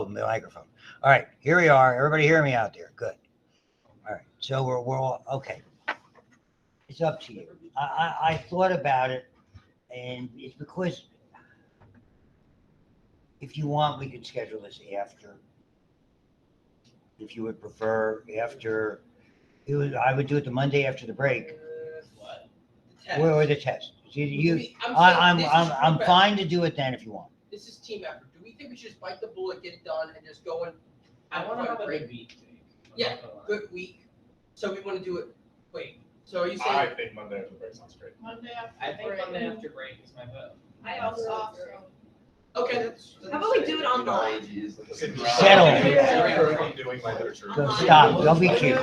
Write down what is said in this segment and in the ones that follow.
the microphone. All right, here we are. Everybody hear me out there? Good. All right, so we're all okay. It's up to you. I thought about it, and it's because if you want, we could schedule this after. If you would prefer, after I would do it the Monday after the break. What? Or the test. I'm I'm fine to do it then if you want. This is team effort. Do we think we should just bite the bullet, get it done, and just go and I want to have a break? good week. Yeah, good week. So we want to do it. Wait. So are you saying? I think Monday after the break sounds great. Monday after I think break. Monday after break is my vote. I also. Okay. How about we do it online? Settle. I'm doing my literature. So stop. Don't be cute.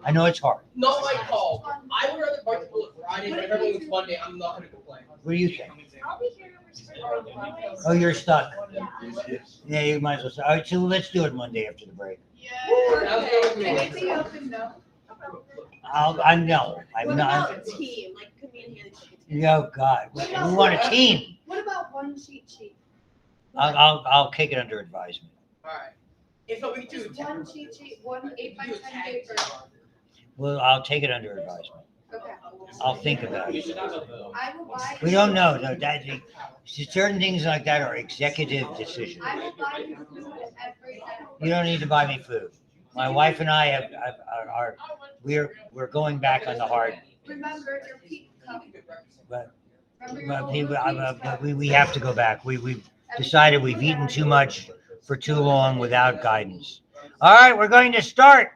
I know it's hard. Not my call. I would rather bite the bullet Friday, but if everything's Monday, I'm not going to complain. What do you think? I'll be here over Oh, you're stuck. Yeah. Yeah, you might as well start. All right, so let's do it Monday after the break. Yeah. Sounds good with me. Anything else to know? I'm no. I'm What not. about team? Like, could we enhance it? Oh God, we want a team. What about one cheat sheet? I'll take it under advisement. All right. If not, we can do Just one cheat sheet, one We 8 by can do 10 a tag paper. team. Well, I'll take it under advisement. Okay. I'll think about We it. should have a vote. I will buy. We don't know. No, that certain things like that are executive decisions. I will buy you food every day. You don't need to buy me food. My wife and I are we're going back on the hard. Remember your peak cup. But Remember your little peak cup. we have to go back. We've decided we've eaten too much for too long without guidance. All right, we're going to start.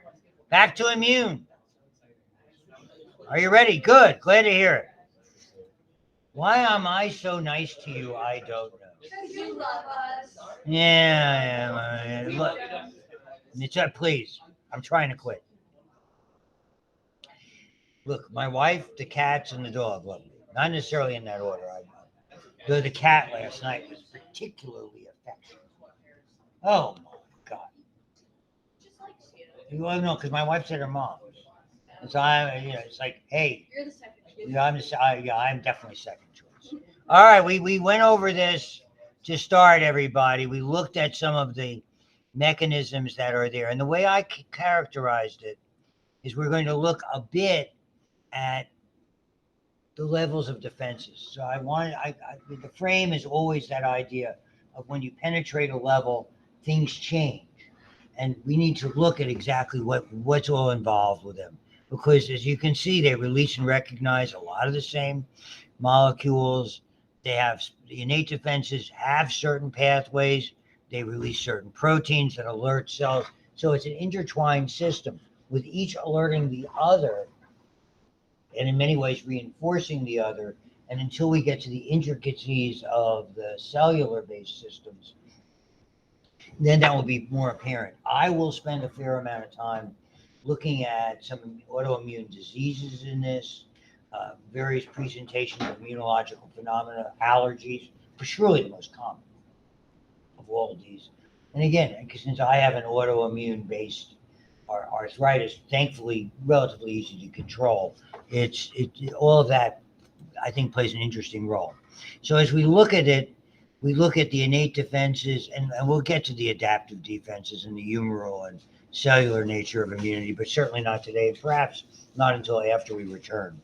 Back to immune. Are you ready? Good. Glad to hear it. Why am I so nice to you? I don't know. Because you love us. Yeah. Look, please. I'm trying to quit. Look, my wife, the cats, and the dog love me. Not necessarily in that order. Though the cat last night was particularly affectionate. Oh my God. Well, no, because my wife said her mom. And so it's like, hey, You're the second choice. I'm definitely second choice. All right, we went over this to start, everybody. We looked at some of the mechanisms that are there, and the way I characterized it is we're going to look a bit at the levels of defenses. So the frame is always that idea of when you penetrate a level, things change. And we need to look at exactly what's all involved with them. Because as you can see, they release and recognize a lot of the same molecules. They have the innate defenses have certain pathways. They release certain proteins that alert cells. So it's an intertwined system with each alerting the other and in many ways reinforcing the other. And until we get to the intricacies of the cellular-based systems, then that will be more apparent. I will spend a fair amount of time looking at some autoimmune diseases in this, various presentations of immunological phenomena, allergies, for surely the most common of all of these. And again, since I have an autoimmune-based arthritis, thankfully relatively easy to control, it's all of that I think plays an interesting role. So as we look at it, we look at the innate defenses, and we'll get to the adaptive defenses and the humoral and cellular nature of immunity, but certainly not today, perhaps not until after we return.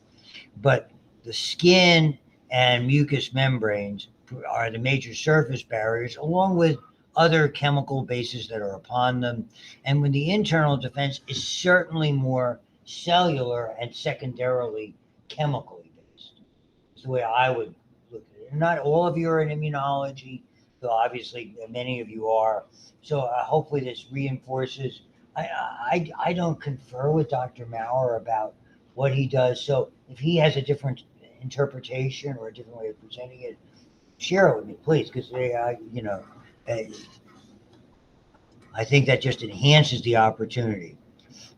But the skin and mucous membranes are the major surface barriers, along with other chemical bases that are upon them. And when the internal defense is certainly more cellular and secondarily chemically based. It's the way I would look at it. And not all of you are in immunology, though obviously many of you are. So hopefully this reinforces. I don't confer with Dr. Maurer about what he does. So if he has a different interpretation or a different way of presenting it, share it with me, please, because I think that just enhances the opportunity.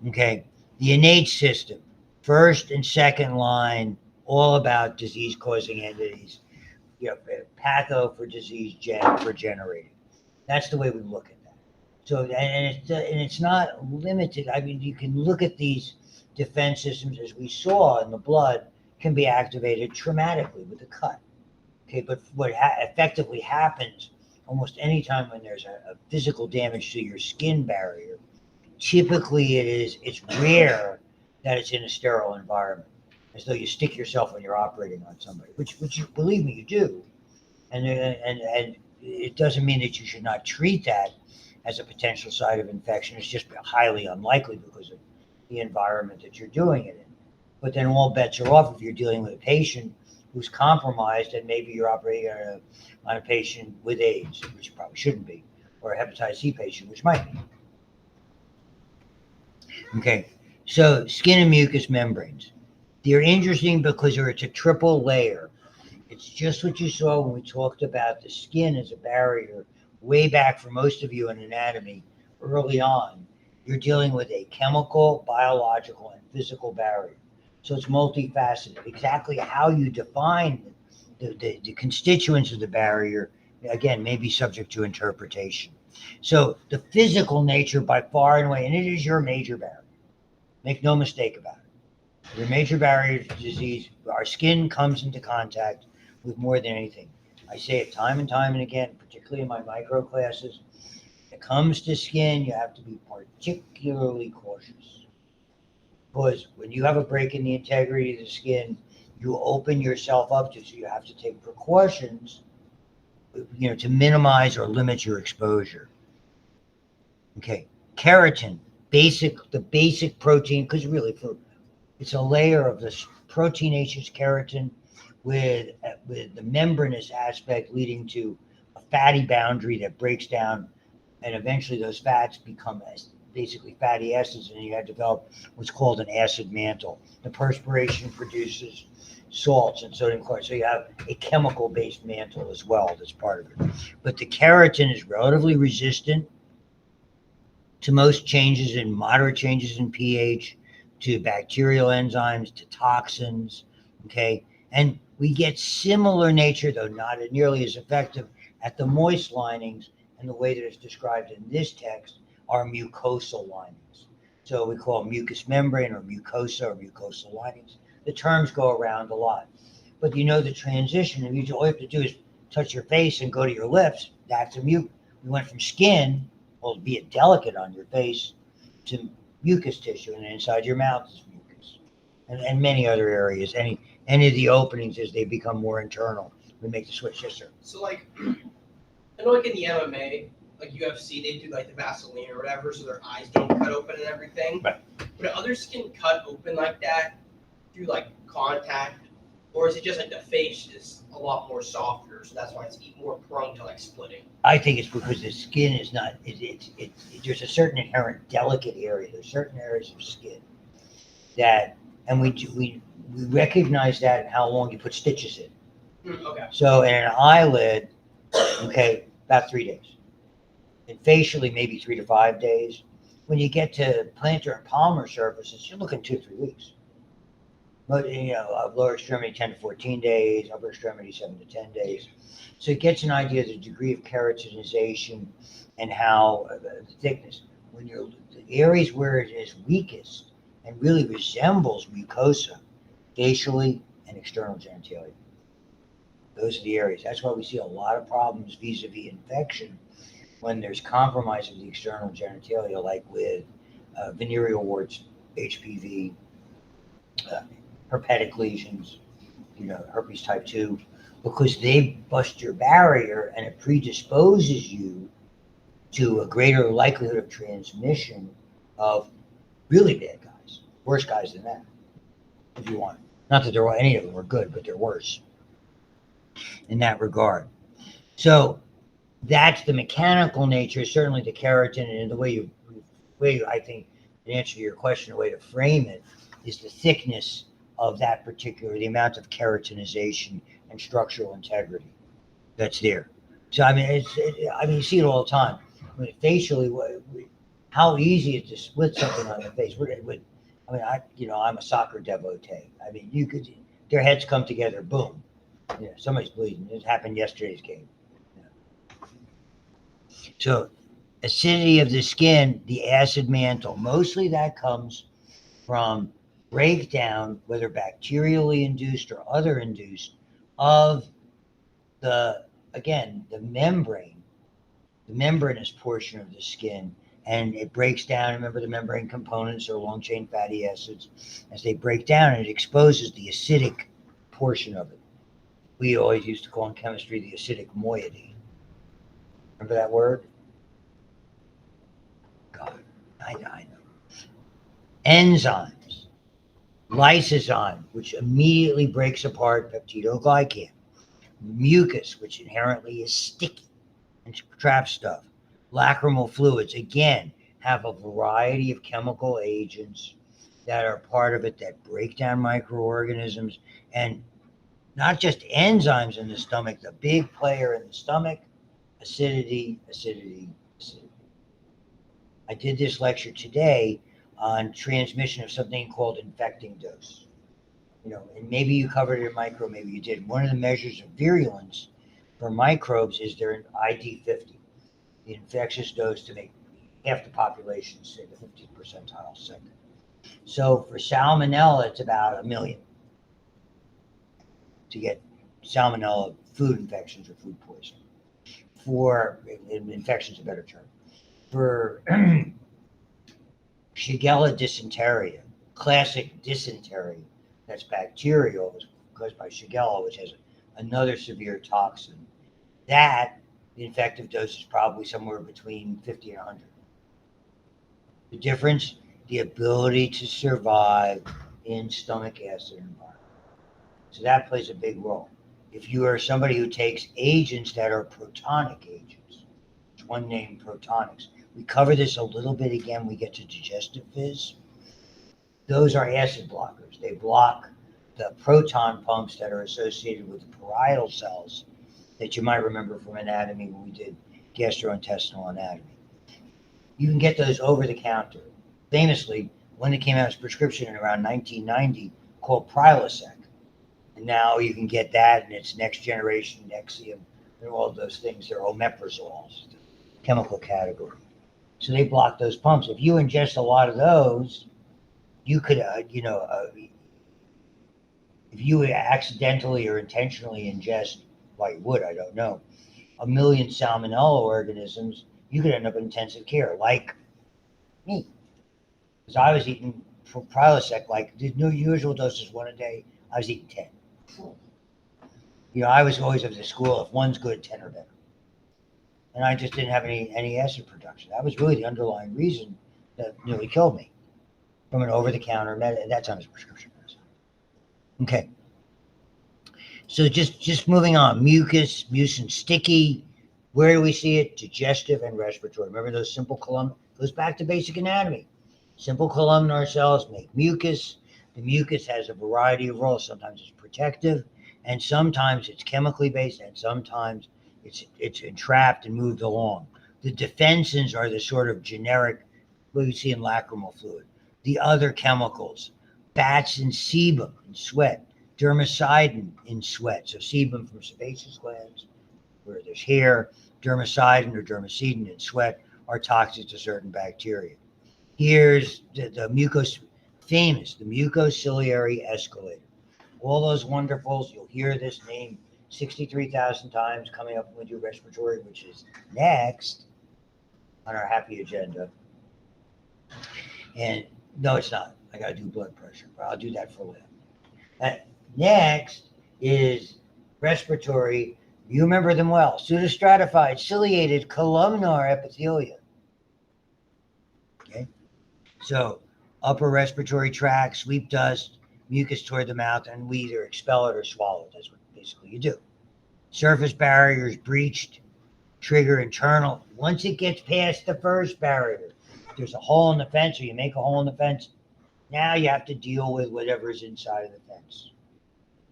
Okay, the innate system, first and second line, all about disease-causing entities. Patho for disease, gen for generating. That's the way we look at that. So, and it's not limited. I mean, you can look at these defense systems as we saw in the blood can be activated traumatically with a cut. Okay, but what effectively happens almost any time when there's a physical damage to your skin barrier, typically it's rare that it's in a sterile environment, as though you stick yourself when you're operating on somebody, which believe me, you do. And it doesn't mean that you should not treat that as a potential site of infection. It's just highly unlikely because of the environment that you're doing it in. But then all bets are off if you're dealing with a patient who's compromised, and maybe you're operating on a patient with AIDS, which you probably shouldn't be, or a hepatitis C patient, which might be. Okay, so skin and mucous membranes. They're interesting because it's a triple layer. It's just what you saw when we talked about the skin as a barrier way back for most of you in anatomy early on. You're dealing with a chemical, biological, and physical barrier. So it's multifaceted. Exactly how you define the constituents of the barrier, again, may be subject to interpretation. So the physical nature by far and away, and it is your major barrier. Make no mistake about it. Your major barrier to disease, our skin comes into contact with more than anything. I say it time and time and again, particularly in my micro classes. When it comes to skin, you have to be particularly cautious. Because when you have a break in the integrity of the skin, you open yourself up to, so you have to take precautions, to minimize or limit your exposure. Okay, keratin, the basic protein, because really it's a layer of this proteinaceous keratin with the membranous aspect leading to a fatty boundary that breaks down, and eventually those fats become basically fatty acids, and you have developed what's called an acid mantle. The perspiration produces salts and sodium chloride, so you have a chemical-based mantle as well that's part of it. But the keratin is relatively resistant to most moderate changes in pH, to bacterial enzymes, to toxins, okay? And we get similar nature, though not nearly as effective, at the moist linings, and the way that it's described in this text are mucosal linings. So we call them mucous membrane or mucosa or mucosal linings. The terms go around a lot. But the transition, and all you have to do is touch your face and go to your lips, that's a mucus. We went from skin, well, be it delicate on your face, to mucus tissue, and inside your mouth is mucus, and many other areas. Any of the openings as they become more internal, we make the switch. Yes, sir. So like, I know like in the MMA, like UFC, they do like the Vaseline or whatever, so their eyes don't cut open and everything. Right. But other skin cut open like that through like contact, or is it just like the face is a lot more softer, so that's why it's more prone to like splitting? I think it's because the skin is not. There's a certain inherent delicate area. There's certain areas of skin that, and we recognize that in how long you put stitches in. Okay. So in an eyelid, okay, about 3 days. And facially, maybe 3 to 5 days. When you get to plantar and palmar surfaces, you're looking 2 to 3 weeks. But lower extremity 10 to 14 days, upper extremity 7 to 10 days. So it gets an idea of the degree of keratinization and how the thickness. When the areas where it is weakest and really resembles mucosa, facially and external genitalia. Those are the areas. That's why we see a lot of problems vis-a-vis infection when there's compromise of the external genitalia, like with venereal warts, HPV, herpetic lesions, herpes type 2, because they bust your barrier and it predisposes you to a greater likelihood of transmission of really bad guys, worse guys than that, if you want. Not that any of them are good, but they're worse in that regard. So that's the mechanical nature, certainly the keratin, and the way I think, in answer to your question, the way to frame it is the thickness of that particular, the amount of keratinization and structural integrity that's there. So I mean, you see it all the time. I mean, facially, how easy is to split something on the face? I'm a soccer devotee. I mean, their heads come together, boom. Somebody's bleeding. It happened yesterday's game. So, acidity of the skin, the acid mantle, mostly that comes from breakdown, whether bacterially induced or other induced, of the membrane the membranous portion of the skin, and it breaks down. Remember, the membrane components are long chain fatty acids. As they break down, it exposes the acidic portion of it. We always used to call in chemistry the acidic moiety. Remember that word? God, I know. Enzymes, lysozyme, which immediately breaks apart peptidoglycan, mucus, which inherently is sticky and traps stuff, lacrimal fluids, again, have a variety of chemical agents that are part of it that break down microorganisms, and not just enzymes in the stomach, the big player in the stomach, acidity, acidity, acidity. I did this lecture today on transmission of something called infecting dose. And maybe you covered it in micro, maybe you did. One of the measures of virulence for microbes is their ID50, the infectious dose to make half the population, say the 50th percentile, sick. So for salmonella, it's about 1 million to get salmonella food infections or food poisoning. For infections, a better term. For Shigella dysentery, classic dysentery, that's bacterial, is caused by Shigella, which has another severe toxin. That the infective dose is probably somewhere between 50 and 100. The difference, the ability to survive in stomach acid environment. So that plays a big role. If you are somebody who takes agents that are protonic agents, it's one name, protonics. We cover this a little bit again when we get to digestive fizz. Those are acid blockers. They block the proton pumps that are associated with the parietal cells that you might remember from anatomy when we did gastrointestinal anatomy. You can get those over the counter. Famously, one that came out as prescription in around 1990 called Prilosec. And now you can get that, and it's next generation Nexium and all of those things. They're omeprazoles, the chemical category. So they block those pumps. If you ingest a lot of those, you could, if you accidentally or intentionally ingest, well, you would, I don't know, 1 million salmonella organisms, you could end up in intensive care, like me. Because I was eating Prilosec, like the usual dose is 1 a day. I was eating 10. I was always of the school, if one's good, 10 are better. And I just didn't have any acid production. That was really the underlying reason that nearly killed me from an over-the-counter at that time, it was prescription medicine. Okay. So just moving on, mucin, sticky. Where do we see it? Digestive and respiratory. Remember those simple columnar? Goes back to basic anatomy. Simple columnar cells make mucus. The mucus has a variety of roles. Sometimes it's protective, and sometimes it's chemically based, and sometimes it's entrapped and moved along. The defensins are the sort of generic, what you see in lacrimal fluid. The other chemicals, bats and sebum in sweat, dermacidin in sweat. So sebum from sebaceous glands, where there's hair, dermacidin or dermacidin in sweat are toxic to certain bacteria. Here's the mucociliary escalator. All those wonderfuls, you'll hear this name 63,000 times coming up when we do respiratory, which is next on our happy agenda. And no, it's not. I got to do blood pressure, but I'll do that for later. Next is respiratory. You remember them well. Pseudostratified, ciliated, columnar epithelia. Okay. So upper respiratory tract, sweep dust, mucus toward the mouth, and we either expel it or swallow it. That's what basically you do. Surface barriers breached, trigger internal. Once it gets past the first barrier, there's a hole in the fence, or you make a hole in the fence. Now you have to deal with whatever's inside of the fence.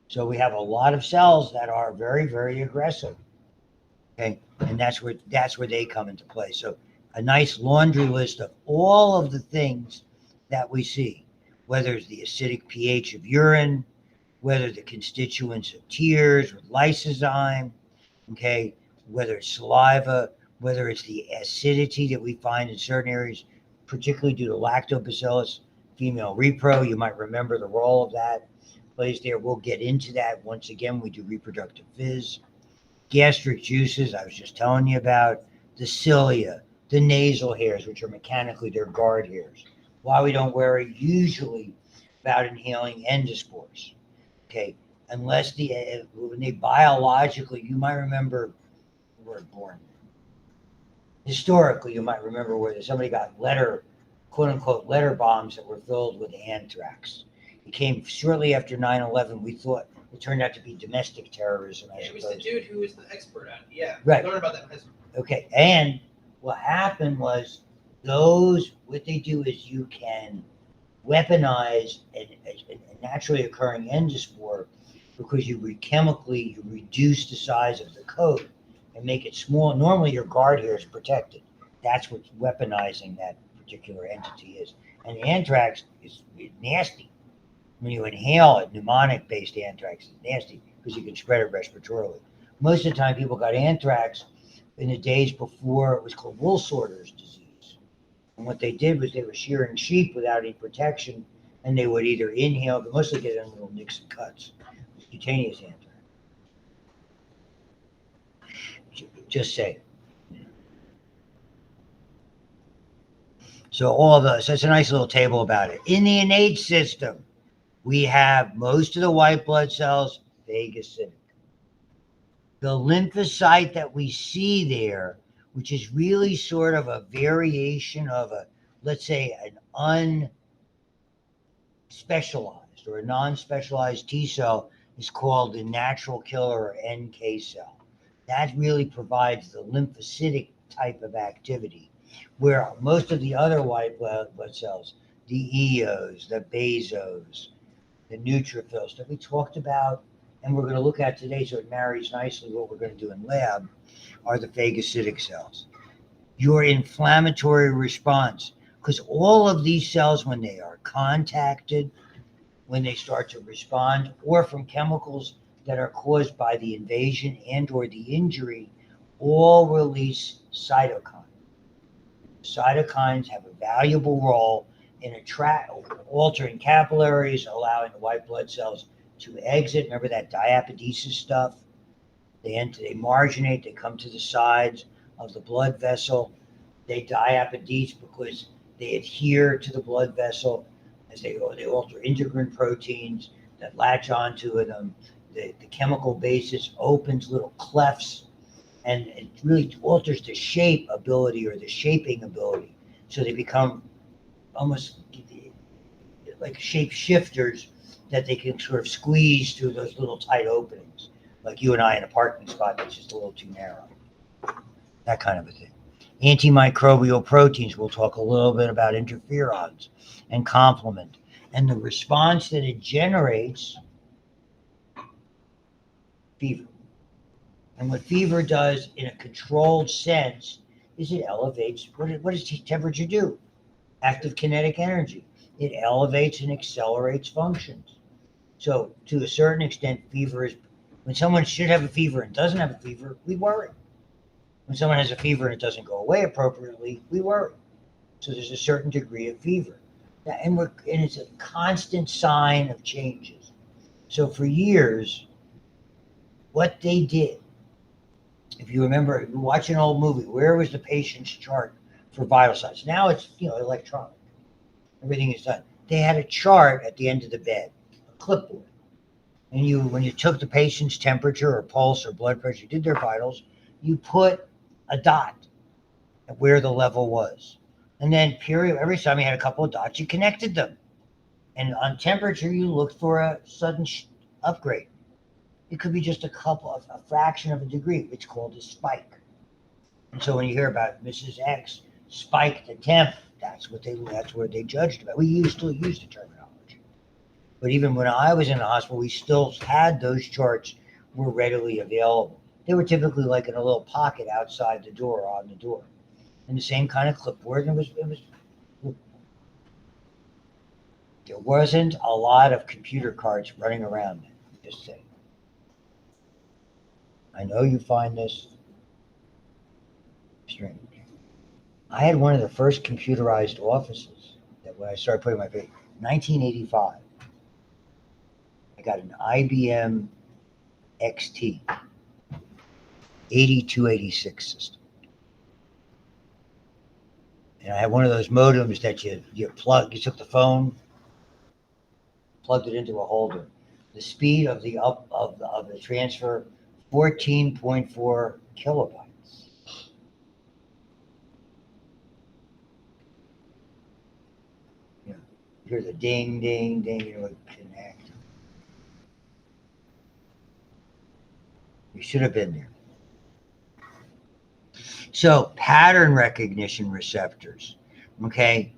So we have a lot of cells that are very, very aggressive. Okay, and that's where they come into play. So a nice laundry list of all of the things that we see, whether it's the acidic pH of urine, whether the constituents of tears with lysozyme, okay, whether it's saliva, whether it's the acidity that we find in certain areas, particularly due to lactobacillus, female repro. You might remember the role of that plays there. We'll get into that once again when we do reproductive fizz. Gastric juices, I was just telling you about, the cilia, the nasal hairs, which are mechanically their guard hairs. Why we don't worry usually about inhaling endospores. Okay, unless when they biologically, you might remember the word born. Historically, you might remember where somebody got quote unquote, letter bombs that were filled with anthrax. It came shortly after 9/11. We thought it turned out to be domestic terrorism. As It was the opposed dude who was the expert at it. Yeah. Right. I learned about that in high school. Okay, and what happened was what they do is you can weaponize a naturally occurring endospore because you reduce the size of the coat and make it small. Normally your guard hair is protected. That's what weaponizing that particular entity is. And anthrax is nasty. When you inhale it, pneumonic-based anthrax is nasty because you can spread it respiratorily. Most of the time people got anthrax in the days before it was called wool sorter's disease. And what they did was they were shearing sheep without any protection, and they would either inhale, but mostly get in little nicks and cuts, cutaneous anthrax. Just say. So it's a nice little table about it. In the innate system, we have most of the white blood cells, phagocytic. The lymphocyte that we see there, which is really sort of a variation of let's say, an unspecialized or a non-specialized T cell, is called the natural killer or NK cell. That really provides the lymphocytic type of activity, where most of the other white blood cells, the EOs, the basos, the neutrophils that we talked about, and we're going to look at today, so it marries nicely what we're going to do in lab, are the phagocytic cells. Your inflammatory response, because all of these cells, when they are contacted, when they start to respond, or from chemicals that are caused by the invasion and or the injury, all release cytokines. Cytokines have a valuable role in altering capillaries, allowing the white blood cells to exit. Remember that diapedesis stuff? They marginate, they come to the sides of the blood vessel. They diapedese because they adhere to the blood vessel as they alter integrin proteins that latch onto them. The chemical basis opens little clefts, and it really alters the shape ability or the shaping ability. So they become almost like shape shifters that they can sort of squeeze through those little tight openings, like you and I in a parking spot that's just a little too narrow. That kind of a thing. Antimicrobial proteins, we'll talk a little bit about interferons and complement. And the response that it generates, fever. And what fever does in a controlled sense is it elevates, what does temperature do? Active kinetic energy. It elevates and accelerates functions. So to a certain extent, fever is, when someone should have a fever and doesn't have a fever, we worry. When someone has a fever and it doesn't go away appropriately, we worry. So there's a certain degree of fever. And it's a constant sign of changes. So for years, what they did, if you remember, you watch an old movie, where was the patient's chart for vital signs? Now it's electronic. Everything is done. They had a chart at the end of the bed, a clipboard. And when you took the patient's temperature or pulse or blood pressure, you did their vitals, you put a dot at where the level was. And then every time you had a couple of dots, you connected them. And on temperature, you looked for a sudden upgrade. It could be just a fraction of a degree. It's called a spike. And so when you hear about Mrs. X spiked the temp, that's what they judged about. We still use the terminology. But even when I was in the hospital, we still had those charts were readily available. They were typically like in a little pocket outside the door, on the door. And the same kind of clipboard. And there wasn't a lot of computer cards running around then, just saying. I know you find this strange. I had one of the first computerized offices that when I started putting my paper, 1985. I got an IBM XT 8286 system. And I had one of those modems that you took the phone, plugged it into a holder. The speed of the transfer, 14.4 kilobytes. You hear the ding, ding, ding, connect. You should have been there. So pattern recognition receptors, okay,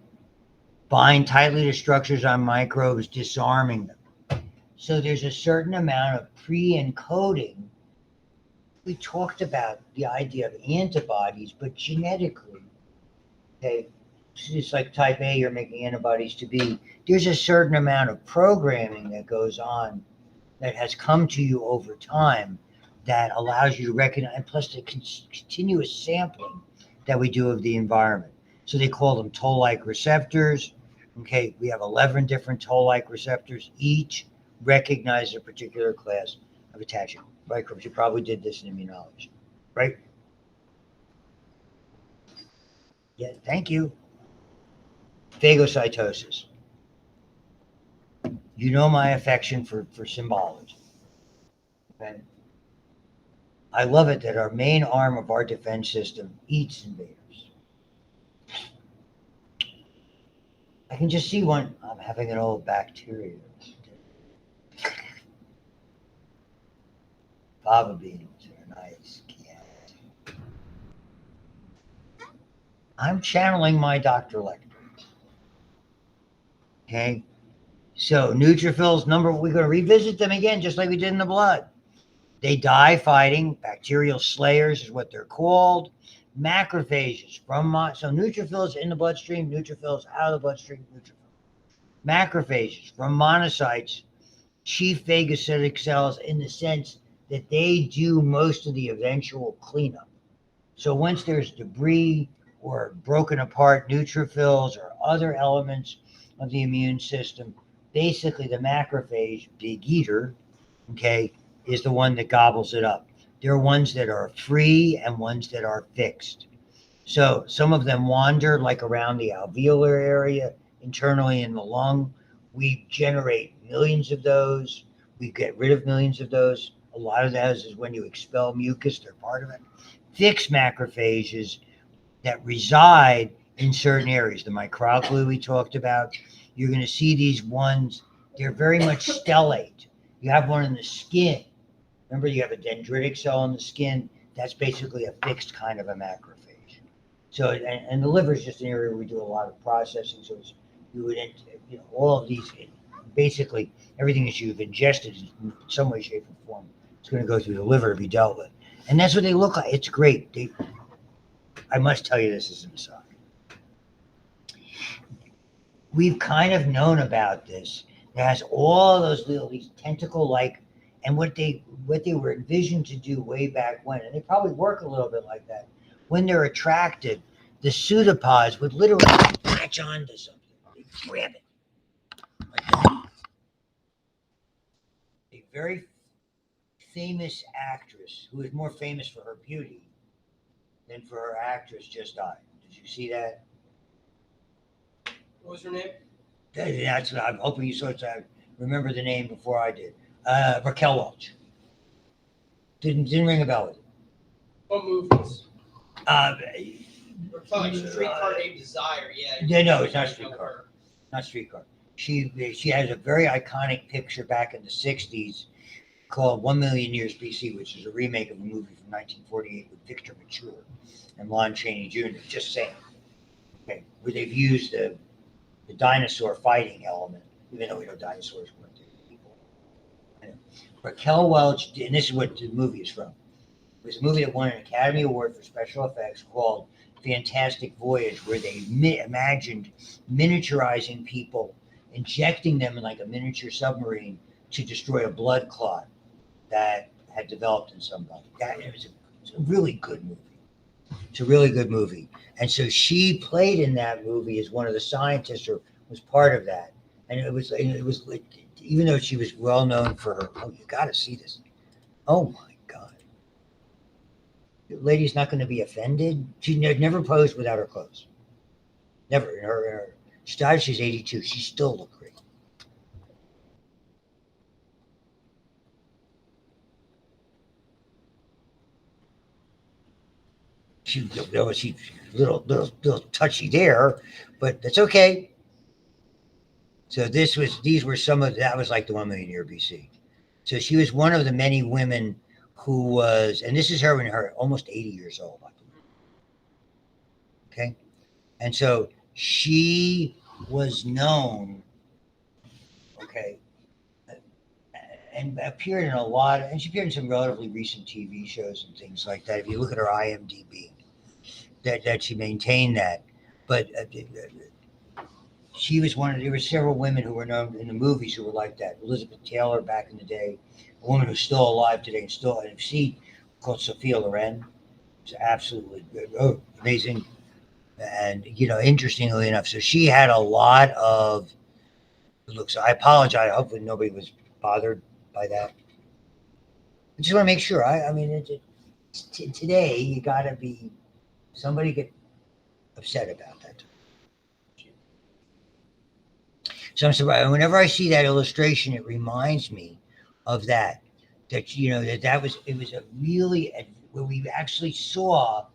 bind tightly to structures on microbes, disarming them. So there's a certain amount of pre-encoding. We talked about the idea of antibodies, but genetically, okay, it's like type A, you're making antibodies to B. There's a certain amount of programming that goes on that has come to you over time that allows you to recognize, and plus the continuous sampling that we do of the environment. So they call them toll-like receptors. Okay, we have 11 different toll-like receptors. Each recognize a particular class of attaching microbes. You probably did this in immunology, right? Yeah, thank you. Phagocytosis. You know my affection for symbology. Okay? I love it that our main arm of our defense system eats invaders. I can just see one. I'm having an old bacteria. Fava beans are nice. Yeah. I'm channeling my Dr. Lecter. Okay. So neutrophils, we're going to revisit them again, just like we did in the blood. They die fighting. Bacterial slayers is what they're called. Macrophages so neutrophils in the bloodstream, neutrophils out of the bloodstream, macrophages from monocytes, chief phagocytic cells, in the sense that they do most of the eventual cleanup. So once there's debris or broken apart neutrophils or other elements of the immune system, basically the macrophage, big eater, okay, is the one that gobbles it up. There are ones that are free and ones that are fixed. So some of them wander like around the alveolar area, internally in the lung. We generate millions of those. We get rid of millions of those. A lot of those is when you expel mucus, they're part of it. Fixed macrophages that reside in certain areas. The microglia we talked about. You're going to see these ones, they're very much stellate. You have one in the skin. Remember, you have a dendritic cell in the skin. That's basically a fixed kind of a macrophage. So, and the liver is just an area where we do a lot of processing. So all of these, basically everything that you've ingested in some way, shape, or form, it's going to go through the liver to be dealt with. And that's what they look like. It's great. I must tell you this as an aside. We've kind of known about this. It has all these tentacle-like, and what they were envisioned to do way back when, and they probably work a little bit like that. When they're attracted, the pseudopods would literally latch onto something. They grab it. Like that. A very famous actress who is more famous for her beauty than for her actress just died. Did you see that? What was her name? That's what I'm hoping you saw it. I remember the name before I did. Raquel Welch. Didn't ring a bell with it. What movies? We're talking uh, Streetcar Named Desire. Yeah. No, it's not Streetcar. Not Streetcar. She has a very iconic picture back in the 60s called 1 Million Years BC, which is a remake of a movie from 1948 with Victor Mature and Lon Chaney Jr. Just saying. Okay, where they've used the dinosaur fighting element, even though we know dinosaurs weren't people. Raquel Welch, and this is what the movie is from. It was a movie that won an Academy Award for special effects called Fantastic Voyage, where they imagined miniaturizing people, injecting them in like a miniature submarine to destroy a blood clot that had developed in somebody. It was a really good movie. It's a really good movie. And so she played in that movie as one of the scientists, or was part of that. And it was like, even though she was well known for her, you got to see this. Oh my God. The lady's not going to be offended. She never posed without her clothes. Never in her she died, she's 82. She still looked great. She little touchy there, but that's okay. So these were some of that was like the 1 million year BC. So she was one of the many women who was, and this is her when her almost 80 years old. Okay, and so she was known. Okay, and appeared in a lot, and she appeared in some relatively recent TV shows and things like that. If you look at her IMDb, that she maintained that, but she was one of. There were several women who were known in the movies who were like that. Elizabeth Taylor back in the day, a woman who's still alive today and still and she called Sophia Loren. It's absolutely amazing, and interestingly enough, so she had a lot of looks. I apologize. Hopefully nobody was bothered by that. I just want to make sure. I mean, today you got to be somebody get upset about that. So I'm surprised. Whenever I see that illustration, it reminds me of that. That was it was a really where we actually saw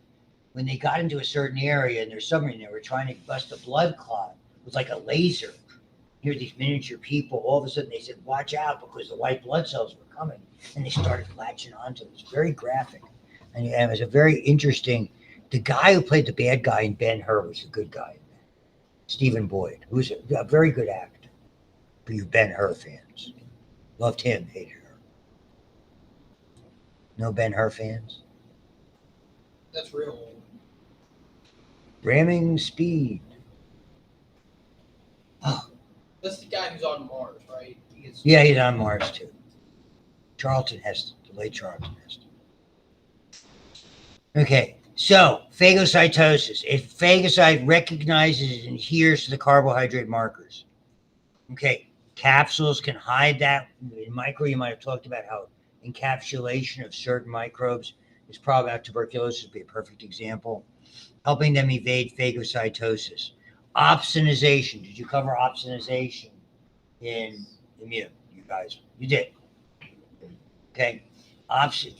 when they got into a certain area in their submarine, they were trying to bust a blood clot with like a laser. Here, these miniature people. All of a sudden, they said, "Watch out!" because the white blood cells were coming, and they started latching onto it. It was very graphic, and it was a very interesting. The guy who played the bad guy in Ben-Hur was a good guy. Stephen Boyd, who's a very good actor. For you Ben-Hur fans, loved him, hated her. No Ben-Hur fans. That's real. Ramming speed. Oh, That's the guy who's on Mars, right? yeah, he's on Mars too. Charlton Heston, the late Charlton Heston. Okay, so phagocytosis. If phagocyte recognizes and adheres to the carbohydrate markers. Okay, capsules can hide that. In micro, you might have talked about how encapsulation of certain microbes is probably about tuberculosis would be a perfect example. Helping them evade phagocytosis. Opsonization. Did you cover opsonization in immune? You guys, you did. Okay.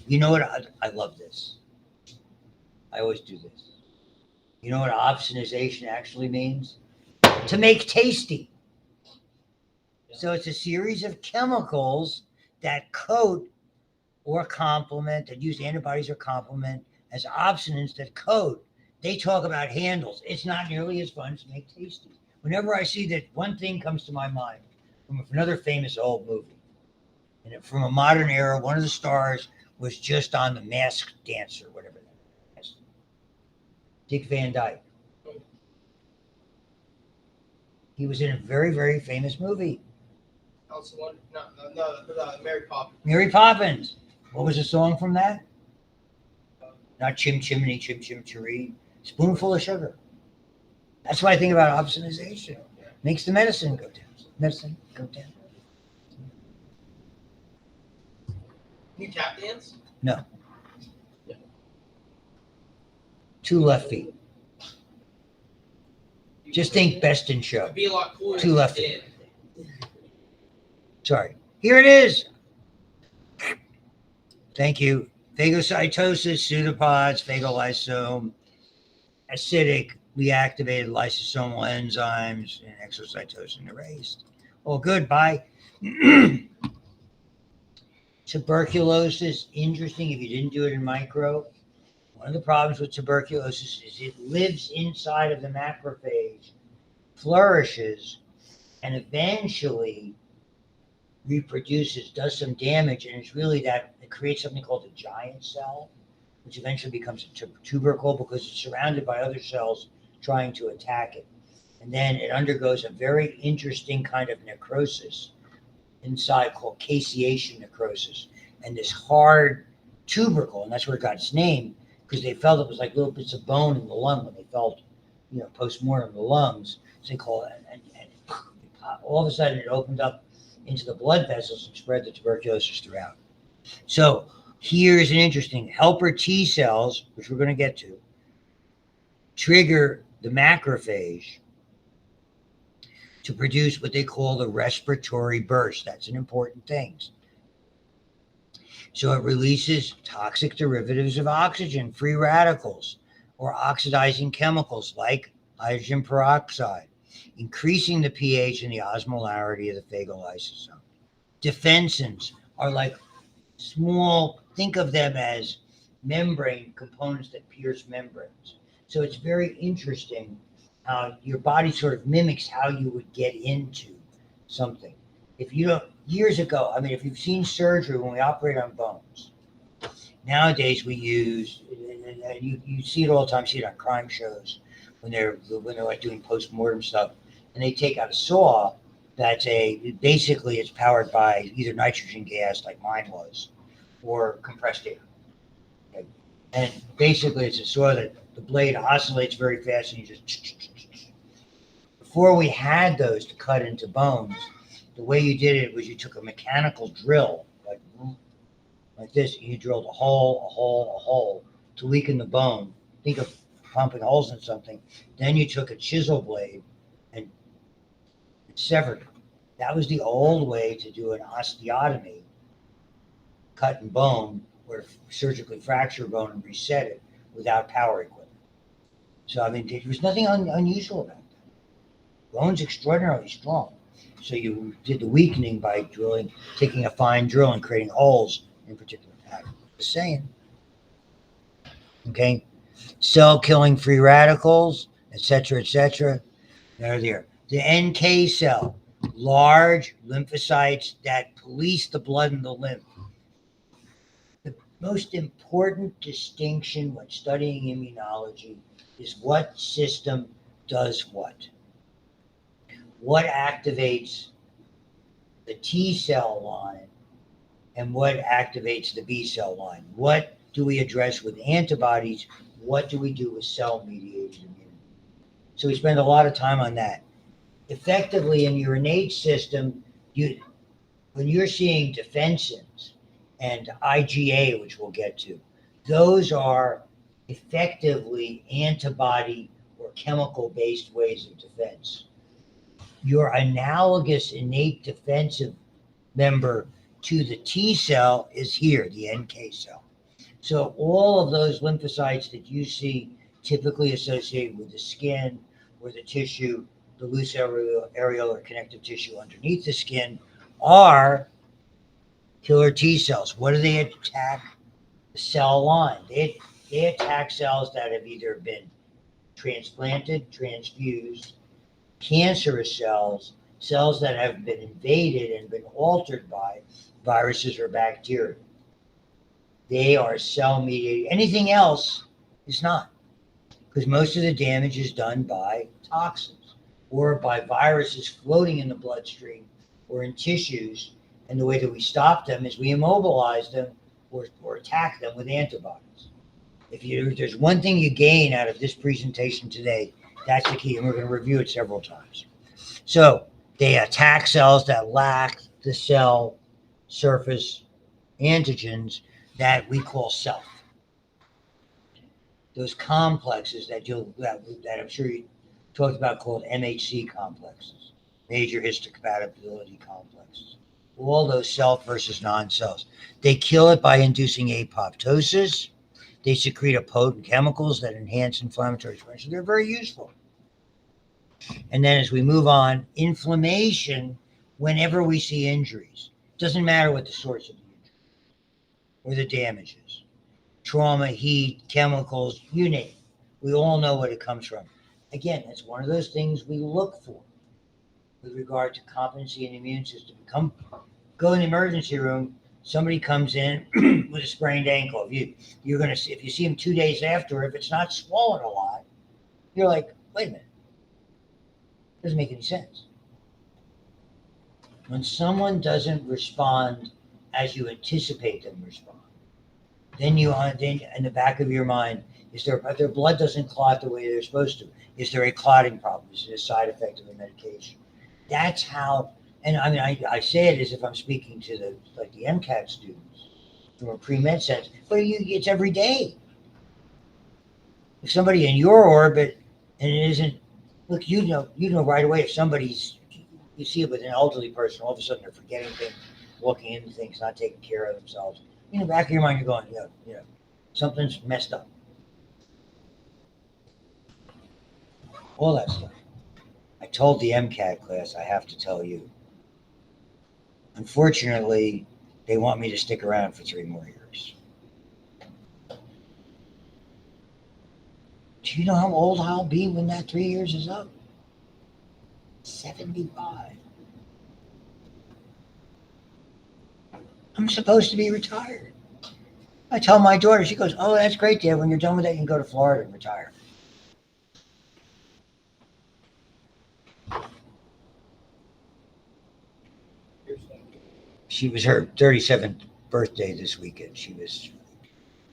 You know what? I love this. I always do this. You know what opsonization actually means? To make tasty. So it's a series of chemicals that coat or complement, that use antibodies or complement as opsonins that coat. They talk about handles. It's not nearly as fun to make tasty. Whenever I see that, one thing comes to my mind from another famous old movie. And from a modern era, one of the stars was just on The Masked Dancer, whatever that is. Dick Van Dyke. He was in a very, very famous movie. That's the one. No, Mary Poppins. Mary Poppins. What was the song from that? Not Chim Chimney, Chim Chim Cheree. Spoonful of sugar. That's why I think about opsonization. Makes the medicine go down. Medicine go down. Can you tap dance? No. 2 left feet. Just think best in show. It'd be a lot cooler. Two if left you feet. did. Sorry. Here it is. Thank you. Phagocytosis, pseudopods, phagolysome, acidic, reactivated lysosomal enzymes, and exocytosin erased. All good. Bye. Tuberculosis, interesting if you didn't do it in micro. One of the problems with tuberculosis is it lives inside of the macrophage, flourishes, and eventually reproduces, does some damage, and it's really that it creates something called a giant cell, which eventually becomes a tubercle because it's surrounded by other cells trying to attack it. And then it undergoes a very interesting kind of necrosis inside called caseation necrosis. And this hard tubercle, and that's where it got its name, because they felt it was like little bits of bone in the lung when they felt, post-mortem the lungs. So they call it, and all of a sudden it opened up into the blood vessels and spread the tuberculosis throughout. So here's an interesting helper T cells, which we're going to get to, trigger the macrophage to produce what they call the respiratory burst. That's an important thing. So it releases toxic derivatives of oxygen, free radicals, or oxidizing chemicals like hydrogen peroxide, increasing the pH and the osmolarity of the phagal lysosome. Defensins are like small, think of them as membrane components that pierce membranes. So it's very interesting how your body sort of mimics how you would get into something. If you don't, years ago, I mean, if you've seen surgery when we operate on bones, nowadays we use, and you see it all the time, see it on crime shows when they're like doing post-mortem stuff, and they take out a saw that's basically it's powered by either nitrogen gas like mine was, or compressed air. Okay? And basically it's a saw that the blade oscillates very fast and you just, before we had those to cut into bones, the way you did it was you took a mechanical drill, like this, and you drilled a hole to weaken the bone. Think of pumping holes in something. Then you took a chisel blade and severed it. That was the old way to do an osteotomy, cut in bone, or surgically fracture bone and reset it without power equipment. So, I mean, there was nothing unusual about that. Bone's extraordinarily strong. So you did the weakening by drilling, taking a fine drill and creating holes in particular patterns. Just saying. Okay? Cell killing free radicals, etc., etc. They're there. The NK cell, large lymphocytes that police the blood in the lymph. The most important distinction when studying immunology is what system does what. What activates the T cell line and what activates the B cell line? What do we address with antibodies? What do we do with cell-mediated immunity? So we spend a lot of time on that. Effectively, in your innate system, when you're seeing defensins and IgA, which we'll get to, those are effectively antibody or chemical-based ways of defense. Your analogous innate defensive member to the T cell is here, the NK cell. So all of those lymphocytes that you see typically associated with the skin or the tissue, the loose areolar or connective tissue underneath the skin, are killer T cells. What do they attack? The cell line. They attack cells that have either been transplanted, transfused, cancerous cells, cells that have been invaded and been altered by viruses or bacteria. They are cell-mediated. Anything else is not, because most of the damage is done by toxins or by viruses floating in the bloodstream or in tissues, and the way that we stop them is we immobilize them or attack them with antibodies. If there's one thing you gain out of this presentation today, that's the key, and we're going to review it several times. So they attack cells that lack the cell surface antigens that we call self. Those complexes that I'm sure you talked about called MHC complexes, major histocompatibility complexes. All those self versus non-selves. They kill it by inducing apoptosis. They secrete potent chemicals that enhance inflammatory response. They're very useful. And then as we move on, inflammation, whenever we see injuries, doesn't matter what the source of the injury or the damage is. Trauma, heat, chemicals, you name it. We all know what it comes from. Again, that's one of those things we look for with regard to competency in the immune system. Go in the emergency room, somebody comes in with a sprained ankle. You're going to see, if you see him 2 days after, if it's not swollen a lot, you're like, wait a minute. Doesn't make any sense. When someone doesn't respond as you anticipate them to respond, then in the back of your mind, their blood doesn't clot the way they're supposed to. Is there a clotting problem? Is it a side effect of a medication? That's how, and I mean, I say it as if I'm speaking to the MCAT students from a pre-med sense, but it's every day. If somebody in your orbit And it isn't, look, you know right away if somebody's, you see it with an elderly person, all of a sudden they're forgetting things, walking into things, not taking care of themselves. In the back of your mind, you're going, something's messed up. All that stuff. I told the MCAT class, I have to tell you. Unfortunately, they want me to stick around for 3 more years. Do you know how old I'll be when that 3 years is up? 75. I'm supposed to be retired. I tell my daughter, she goes, "Oh, that's great, Dad. When you're done with that, you can go to Florida and retire." She was her 37th birthday this weekend.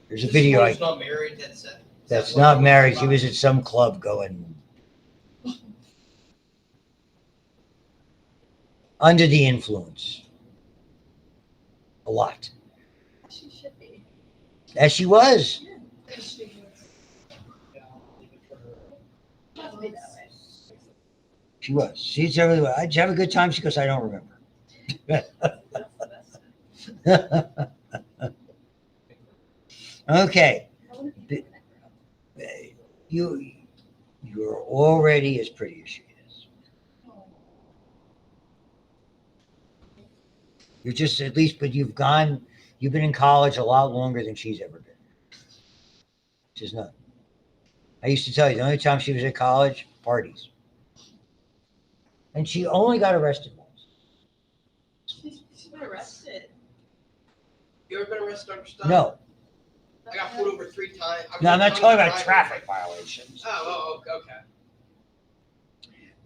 There's a video Someone's not married. that's not married. She was at some club going under the influence. A lot. She should be. As she was. Must be that way. She was. She's every. Did you have a good time? She goes, "I don't remember." That's the best. Okay. I wanna be in that group. You're already as pretty as she is. You're just at least, but you've been in college a lot longer than she's ever been. She's not. I used to tell you the only time she was at college, parties. And she only got arrested once. She's been arrested. You ever been arrested under stop? No, I got pulled over 3 times. no, I'm not talking about traffic violations. Oh, okay.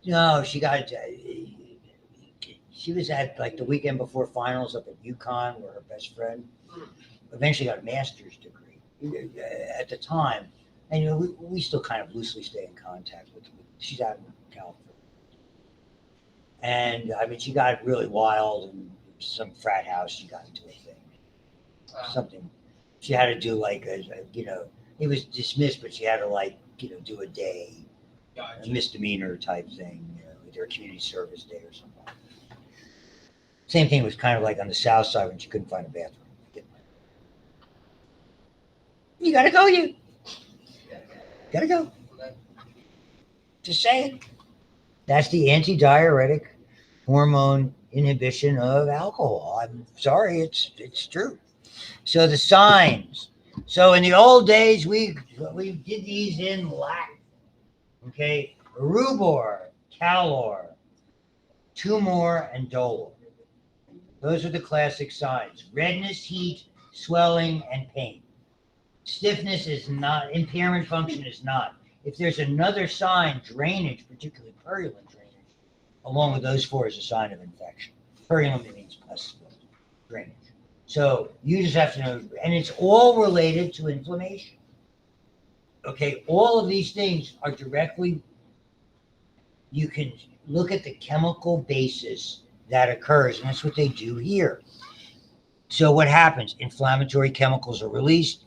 No, she was at like the weekend before finals up at UConn where her best friend eventually got a master's degree at the time. And we still kind of loosely stay in contact with she's out in California. And I mean, she got really wild in some frat house. She got into a thing, something. She had to do like it was dismissed, but she had to do a day, a misdemeanor type thing, their community service day or something. Same thing was kind of like on the south side when she couldn't find a bathroom. You gotta go, you gotta go. Just saying. That's the antidiuretic hormone inhibition of alcohol. I'm sorry, it's true. So the signs. So in the old days, we did these in Latin. Okay, rubor, calor, tumor, and dolor. Those are the classic signs. Redness, heat, swelling, and pain. Stiffness is not, impairment function is not. If there's another sign, drainage, particularly purulent drainage, along with those 4 is a sign of infection. Purulent means pus drainage. So you just have to know, and it's all related to inflammation. Okay, all of these things are directly, you can look at the chemical basis that occurs, and that's what they do here. So what happens? Inflammatory chemicals are released.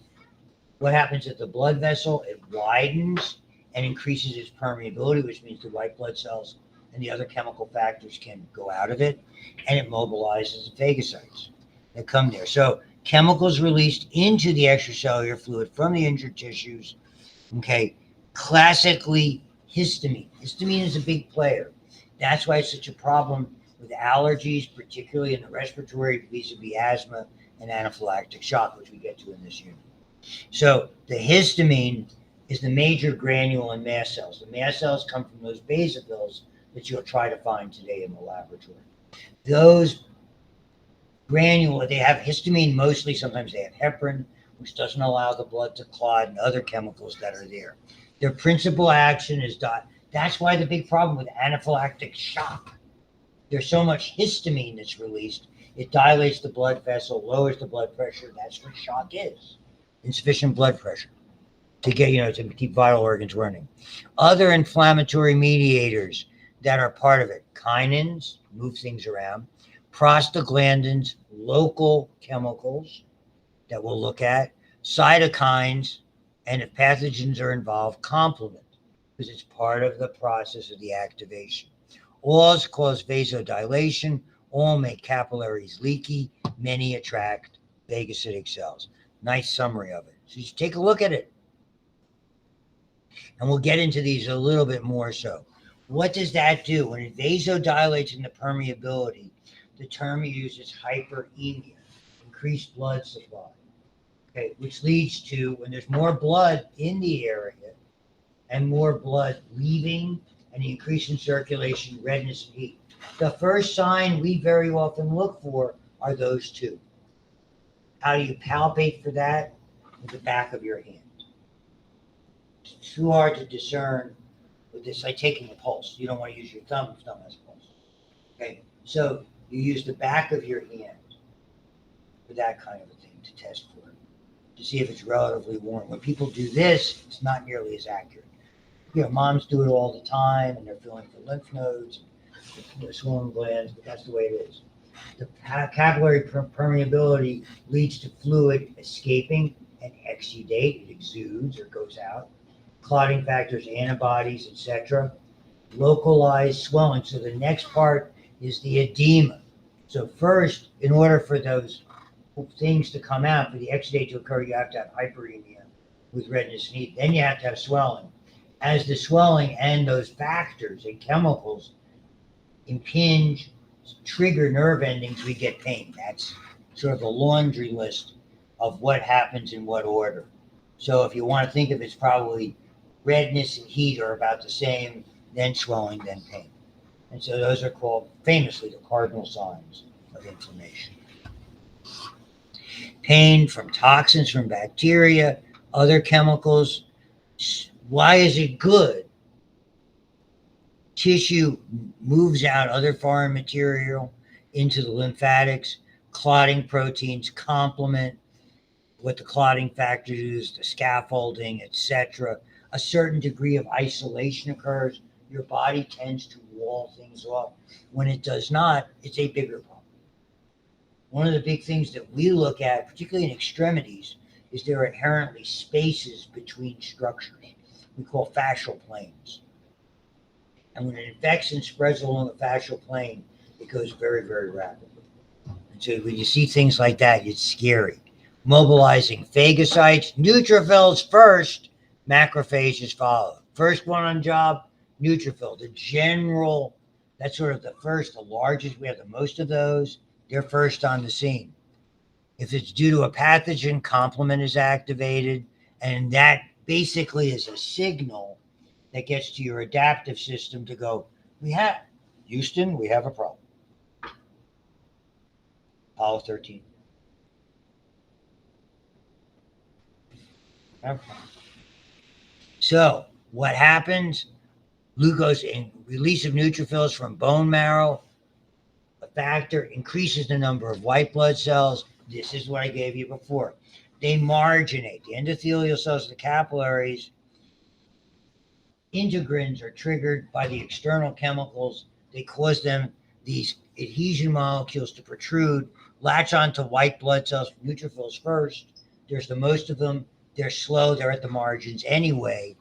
What happens at the blood vessel? It widens and increases its permeability, which means the white blood cells and the other chemical factors can go out of it, and it mobilizes the phagocytes that come there. So chemicals released into the extracellular fluid from the injured tissues. Okay, classically histamine. Histamine is a big player. That's why it's such a problem with allergies, particularly in the respiratory, vis-a-vis asthma and anaphylactic shock, which we get to in this unit. So the histamine is the major granule in mast cells. The mast cells come from those basophils that you'll try to find today in the laboratory. Those granule, they have histamine mostly. Sometimes they have heparin, which doesn't allow the blood to clot, and other chemicals that are there. Their principal action is that's why the big problem with anaphylactic shock. There's so much histamine that's released. It dilates the blood vessel, lowers the blood pressure. That's what shock is. Insufficient blood pressure to get, to keep vital organs running. Other inflammatory mediators that are part of it, kinins, move things around, prostaglandins, local chemicals that we'll look at, cytokines, and if pathogens are involved, complement. because it's part of the process of the activation. All cause vasodilation, all make capillaries leaky, many attract phagocytic cells. Nice summary of it. So just take a look at it. And we'll get into these a little bit more so. What does that do? When it vasodilates into permeability, the term used is hyperemia, increased blood supply. Okay, which leads to when there's more blood in the area and more blood leaving and the increase in circulation, redness and heat. The first sign we very often look for are those two. How do you palpate for that? With the back of your hand. It's too hard to discern with this, like taking a pulse. You don't want to use your thumb if thumb has a pulse. Okay, so you use the back of your hand for that kind of a thing to test for it, to see if it's relatively warm. When people do this, it's not nearly as accurate. You know, moms do it all the time, and they're feeling for lymph nodes, swollen glands, but that's the way it is. The capillary permeability leads to fluid escaping and exudate. It exudes or goes out. Clotting factors, antibodies, etc. Localized swelling. So the next part is the edema. So first, in order for those things to come out, for the exudate to occur, you have to have hyperemia with redness and heat. Then you have to have swelling. As the swelling and those factors and chemicals impinge, trigger nerve endings, we get pain. That's sort of a laundry list of what happens in what order. So if you want to think of it, it's probably redness and heat are about the same, then swelling, then pain. And so those are called famously the cardinal signs of inflammation. Pain from toxins, from bacteria, other chemicals. Why is it good? Tissue moves out other foreign material into the lymphatics. Clotting proteins complement what the clotting factors is, the scaffolding, etc. A certain degree of isolation occurs. Your body tends to wall things off. When it does not, it's a bigger problem. One of the big things that we look at, particularly in extremities, is there are inherently spaces between structures. We call fascial planes. And when it infects and spreads along the fascial plane, it goes very, very rapidly. And so when you see things like that, it's scary. Mobilizing phagocytes, neutrophils first, macrophages follow. First one on job, neutrophil. The general, that's sort of the first, the largest, we have the most of those. They're first on the scene. If it's due to a pathogen, complement is activated, and that basically is a signal that gets to your adaptive system to go, Houston, we have a problem. Apollo 13. So what happens? Glucose and release of neutrophils from bone marrow, a factor increases the number of white blood cells. This is what I gave you before. They marginate. The endothelial cells of the capillaries, integrins are triggered by the external chemicals. They cause them, these adhesion molecules, to protrude, latch onto white blood cells, neutrophils first. There's the most of them. They're slow. They're at the margins anyway.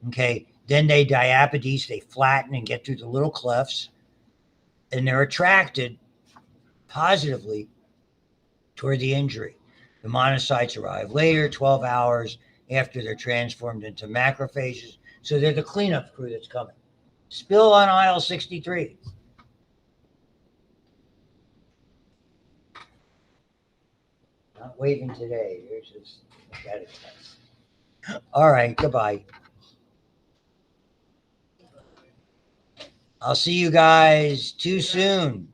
Okay. Then they diapodese. They flatten and get through the little clefts. And they're attracted positively toward the injury. The monocytes arrive later, 12 hours after they're transformed into macrophages. So they're the cleanup crew that's coming. Spill on aisle 63. Not waving today. There's just that expense. All right, goodbye. I'll see you guys too soon.